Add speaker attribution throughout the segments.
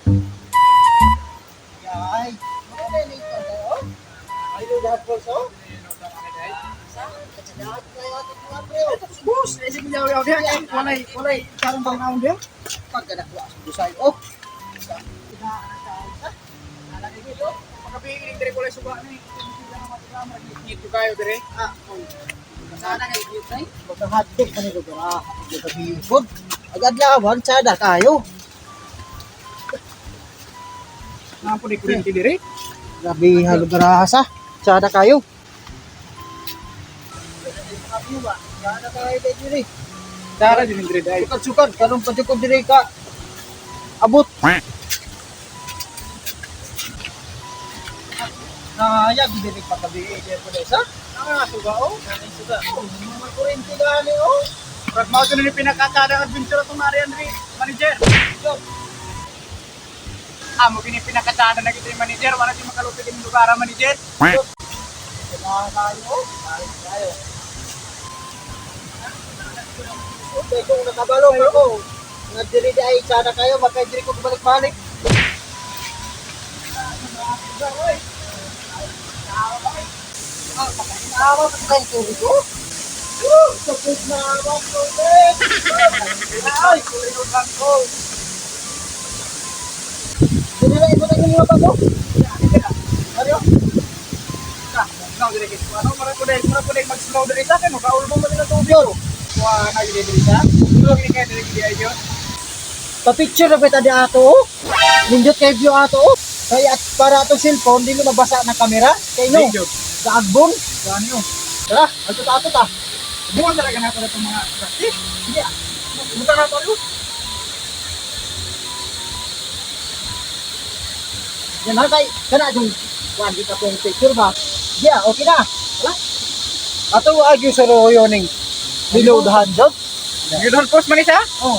Speaker 1: Ay, ano na ito daw? Ay, lahat po so. Bus, ay sige yaw dia kan walay karang bang naon dia. Pagka nakuha sa busay. Oh. Nalagay dito. Pagkapiling dire ko lang suba ni. Dito kayo dire. Sana kay dito ay. Pagkahadlok man ito dira. Dito bihod. Agad lawan sada kayo. Napo ni kurinti dire. Grabe halugrasa. Sada kayo. Sada kayo dire. Dara din dire dai. Sukad karon pa jud dire ka. Abot. Nayag dire pa kabi dire po desa. Suga oh. Suga. Mga kurinti gani oh. Pag mao ni pinakakada adventure tong Marian ri manager. Amo kini pinakatada na kita yung manager, wala di makalupit yung lugar ang manager. Tayo. Okay, kung nakabalong ako, nagdiri di ay sana kayo, makaidiri ko balik-balik. Awa pa kayo tubig ko? Tapos na awa ko, ay, kulinod lang ko. Jadi lagi ito yung mga bago? Mario? Now, dire kit. Ano mara ko dai mag-slow dire sa kay makaulbong mo nila tubig. Wa na gid dire sa. Tulo gid kay dire gid ayo. Pa-picture ra beta di ato. Nindot kay view ato. Kay at para ato cellphone dili mabasa na kamera. Kay no. Sa agbon. Ganyo. Tara, ato ta. Buwan talaga na para itong mga practice. Hindi ah. Buta na tayo. Yan ha kay kana yung wagi ka pong picture ba? Yeah, okay na. Wala. Ato agyo sa royo ning reload handle. You don't post man isa? Oh.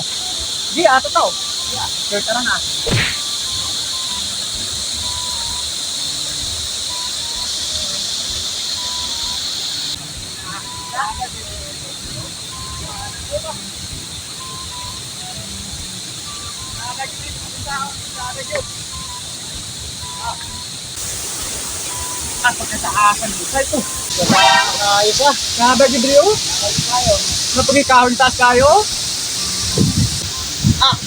Speaker 1: Di ato to. Yeah, sure tara na. Pagkasaasan dito ito. Ayos ah. Nahabag yung brio? Napagkikahon taas kayo?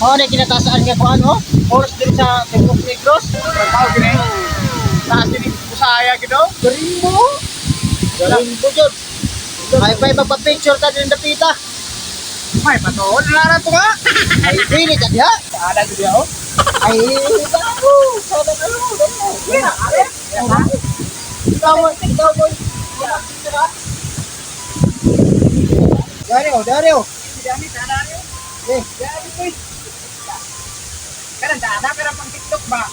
Speaker 1: Mga na kinatasaan nga kung ano? Oras din sa Negros Negros? Pagkakaw gini? Taas din yung busaya gino? Garimbo? Garimbo dyan. Ay pa'y magpa-picture ta din dapita. May patoon na ito nga. Ay pili ka diya. Saada ko diya oh. Ay bago. Saada ka oh. Wala ka rin. Ikaw boy. Dario. Dario. Eh, Dario boy. Karang dada pero pang TikTok ba?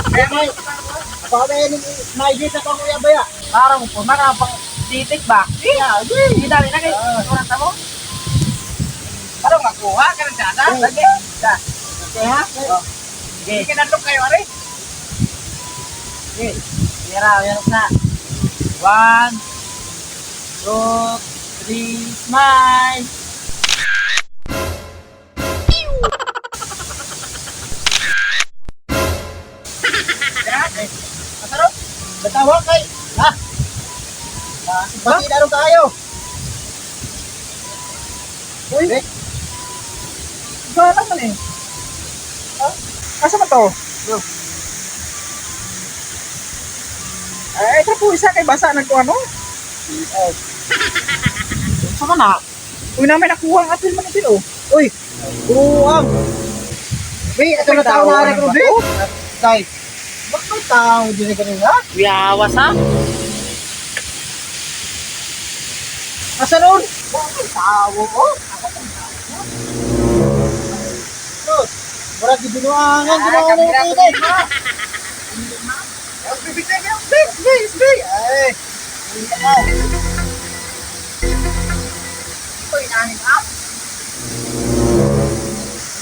Speaker 1: Kaya may apa ba yan naigit na pang kuya ba ya? Para mo po mga pang titik ba? Yeah, hindi dali na kay orang tamo. Ano makuha karang dada? Lagi. Okay ha? Okay. Kinalok kayo ari. Okay. Meron na. 1, 2, 3, smile! Masarap? Batawa kay! Ha? Simpati na rin tayo! Uy! Ito lang man eh! Asa ba to? Ito po isa kay basa nagkuha no? Saka na? Uy namin nakuha ang apil man ito. Uy! Buwang! Uy, ito na tao na rin ko rin. Tay, bakit may tao din ka rin ha?
Speaker 2: Wiyawas ha?
Speaker 1: Asa ron? Bakit may tao ko? Murag gibinuangan, ginawa na yung tingin. Big! Ay! Ito inanin up.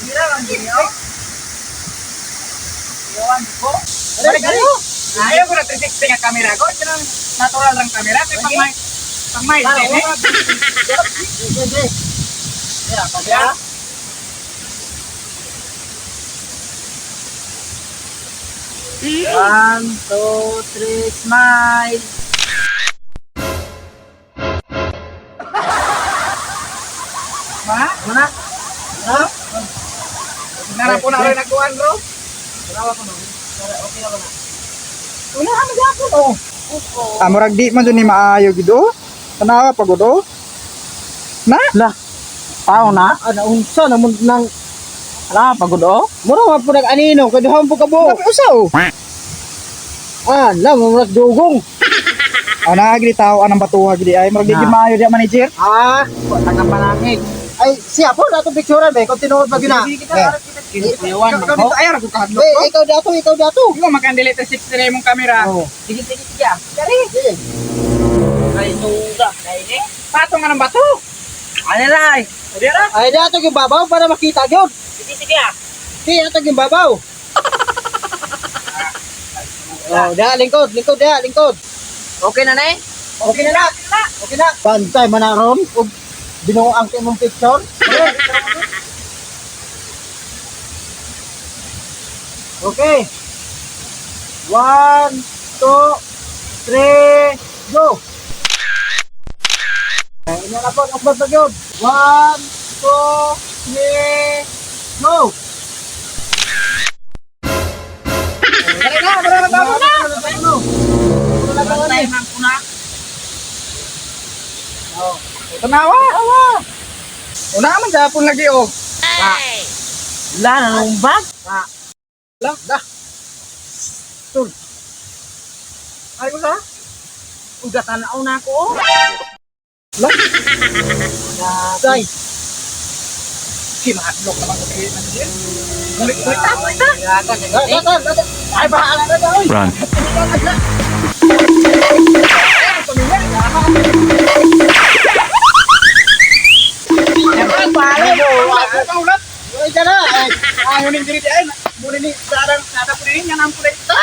Speaker 1: Hira lang din yun. Iwan ko. Ayaw ko na 360 nga camera ko. Ito lang natural lang camera. Kaya pang may din eh. Hira, pagya. 1, 2, 3, smile. Mana? Ha? Nara po na rin nagkuhan, bro. Tanawa ko no. Okay na ba na? Wala ka magyapon, oh.
Speaker 2: Murag di man dun ni maayo gido. Tanawa pa gud oh. Na?
Speaker 1: Lah. Pao na? Ana unsa namon nang ala pagod oh. Mura wa po nag-anino kay duha po kabo.
Speaker 2: Tapi usa oh.
Speaker 1: La mura dugong.
Speaker 2: Ana gidi tao anang batuha gidi ay murag di
Speaker 1: Na.
Speaker 2: maayo di manager.
Speaker 1: Wa taga palangig. Ay siya po dato picture be kung tinuod pa gina. Iwan mo.
Speaker 2: Ikaw dito ay ra ko kahadlok.
Speaker 1: Eh, ikaw dato.
Speaker 2: Ikaw makan-delete 60 na imong camera.
Speaker 1: Oh. Sige. Dari. Ay nuga. Dai
Speaker 2: Patong nga ng bato.
Speaker 1: Ano ray?
Speaker 2: Dira.
Speaker 1: Ay dato gyud babaw para makita gyud. Sige ah. Di ato gyud babaw. Oh, lingkod. Okay na nay? Okay na. Bantay manaron ug binuang kay mong picture. Okay. 1, 2, 3, go. Ina na po, akbad pa yun. 1, 2, 3, go. Dali na, tama na. Bantay man po na.
Speaker 2: Tanawa. Una man japon lagi oh.
Speaker 1: Wala na nung bag.
Speaker 2: Lah. Tul. Ay usa.
Speaker 1: Udah tanaw na ako.
Speaker 2: Lah.
Speaker 1: Say.
Speaker 2: Kinahadlok naman ko kay manager.
Speaker 1: Balik ta. Ay bahala na daw.
Speaker 3: Run.
Speaker 1: Ay dala.
Speaker 2: Ayaw ning diri ay. Muna ni sarang nada po rin yan ang pulay ito.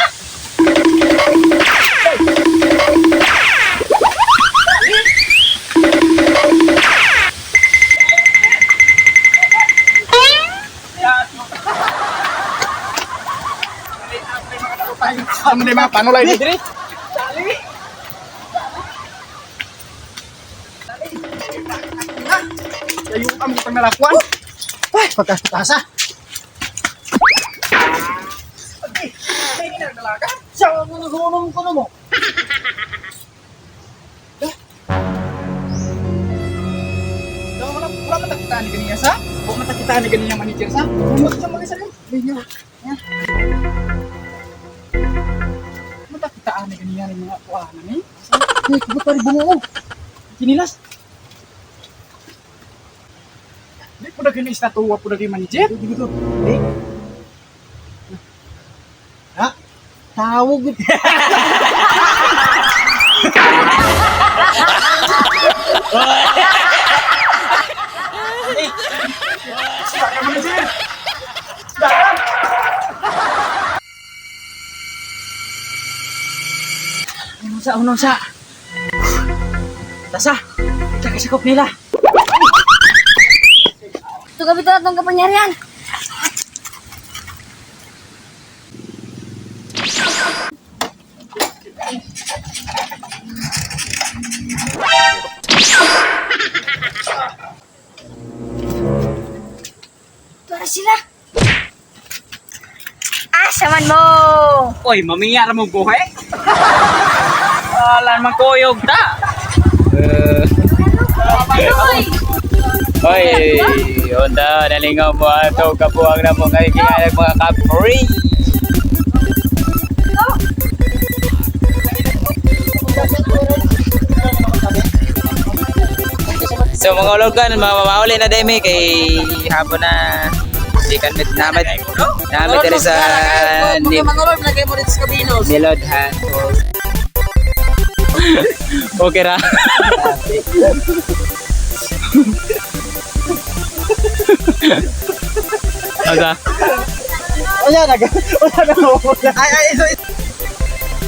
Speaker 2: Ano di mga panulay diri? Dali. Ayo am kita melakukan.
Speaker 1: Ay, pagkasa.
Speaker 2: Ini na dalaga.
Speaker 1: Siya mo nagulong ko na mo.
Speaker 2: Daw wala matakitaan ni ganiya sa? O matakitaan ni ganiya manager sa? Ano sa mga sa ninyo? Matakitaan ni ganiya ni mga kuanan ni.
Speaker 1: Ay, kabot pa rin bungo.
Speaker 2: Kinilas. Di po na gani istatuwa po na gani manager.
Speaker 1: Dito. Eh. Ha? Tawag.
Speaker 2: Silakan manager.
Speaker 1: Unong sa. Tasa. Kita kasakop nila.
Speaker 4: Ito gabi ito atong kapangyarihan. Ito na sila. Asaman mo!
Speaker 2: Oy, mamiyara mo buhay. Wala man koyog ta.
Speaker 4: Uy!
Speaker 3: Hoy, onda nalingaw mo ato kapuang na mo kay kinahanglan mga kapri. So mga ologan, mamauli na demi kay hapon na sikan mit namit diri sa
Speaker 1: Mangalor na kayo mo dito sa kabinos.
Speaker 3: Nilodhan. Okay ra. Aga.
Speaker 1: Wala na. Ay, ito.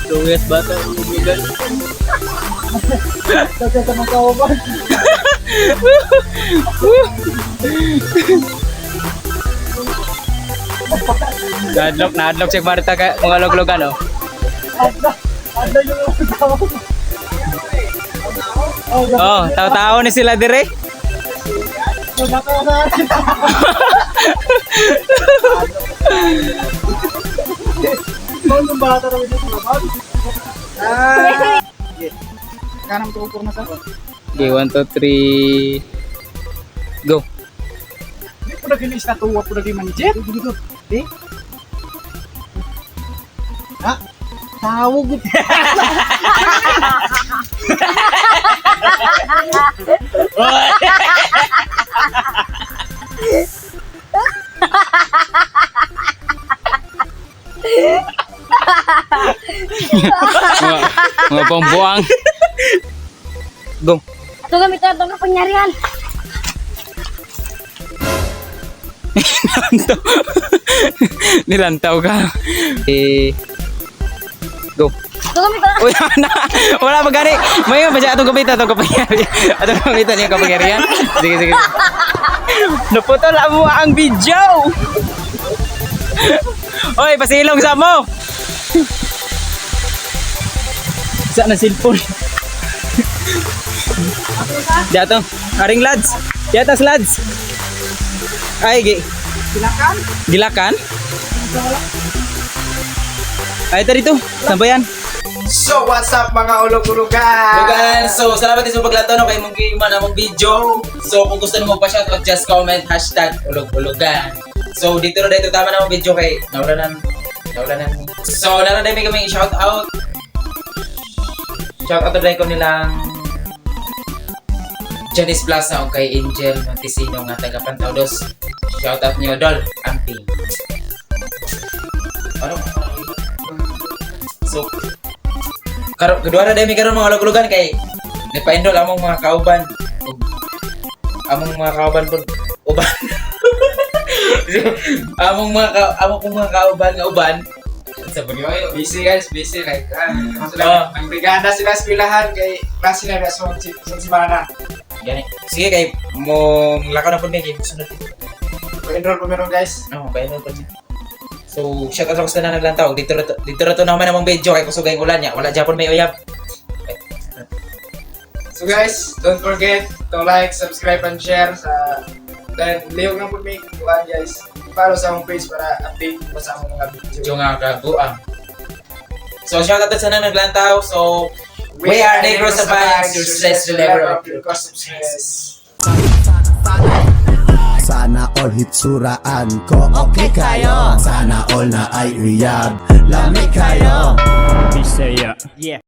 Speaker 3: Tungas bata umigan.
Speaker 1: Ito sa mga kauban.
Speaker 3: Na-adlock si Marta ka mga luglugan oh.
Speaker 1: Ada yung tao.
Speaker 3: Oh, tao-tao ni sila dire.
Speaker 1: Mga bata na ito lumabas.
Speaker 2: Kanang tuupor na sa.
Speaker 3: Okay, 1, 2, 3. Go.
Speaker 2: Di po na ginis na tuwa po na di manager.
Speaker 1: Eh? Ha? Tawag ito.
Speaker 3: Mga pambuang. Go.
Speaker 4: Ito gamit natin ng kapangyarihan.
Speaker 3: Nilantaw ka. Go.
Speaker 4: Ito gamit natin.
Speaker 3: Uy, wala pa gani. May ba siya atong kapitan, atong kapangyarihan. Atong kapitan niya kapangyarihan. Sige. Naputol mo ang video. Oy, pasilong sa mo. Saan na cellphone? Diato, aring lads. Diatas lads. Ay,
Speaker 2: Silakan.
Speaker 3: gilakan. Ay, ito dito. Saan ba yan?
Speaker 1: So, what's up mga ulog-ulugan?
Speaker 3: Lugan, so salamat din sa paglato no kay mong man among video. So kung gusto nimo pa shoutout, just comment #ulog-ulugan. So dito na dito tama na ang video kay naulanan. So naran dai kami shoutout. Shoutout dai ko nilang Janice Plaza o kay Angel Montesino nga taga Pantaw Dos. Shoutout niyo Dol Amping. Ano? So kedua na demi karon mga luglugan kay nipa-endol among mga kauban ug among mga kauban pud uban among mga kauban nga uban sa bunyo
Speaker 1: Busy guys, busy kay
Speaker 3: Oh.
Speaker 1: ang brigada sila sa pilahan kay klase na sa semana.
Speaker 3: gani sige kay mong lakaw na pud mi kay sunod
Speaker 1: Enroll po meron guys.
Speaker 3: no pa-endol pud mi. So shout out sa kusta na naglantaw dito ra to naman among video kay kusugay ulan nya wala Japon may uyab.
Speaker 1: So guys, don't forget to like, subscribe, and share sa then lihok na po may kuhaan guys. Follow sa akong page para update mo sa akong mga video.
Speaker 3: Yung nga kaguang. So shout out sa nang naglantaw. So we are Negros Sabangs, your stress reliever of your
Speaker 1: cost of stress.
Speaker 5: Sana all hitsuraan ko okay kayo. Sana all na ay uyab, lamig kayo.
Speaker 6: Bisaya. Yeah.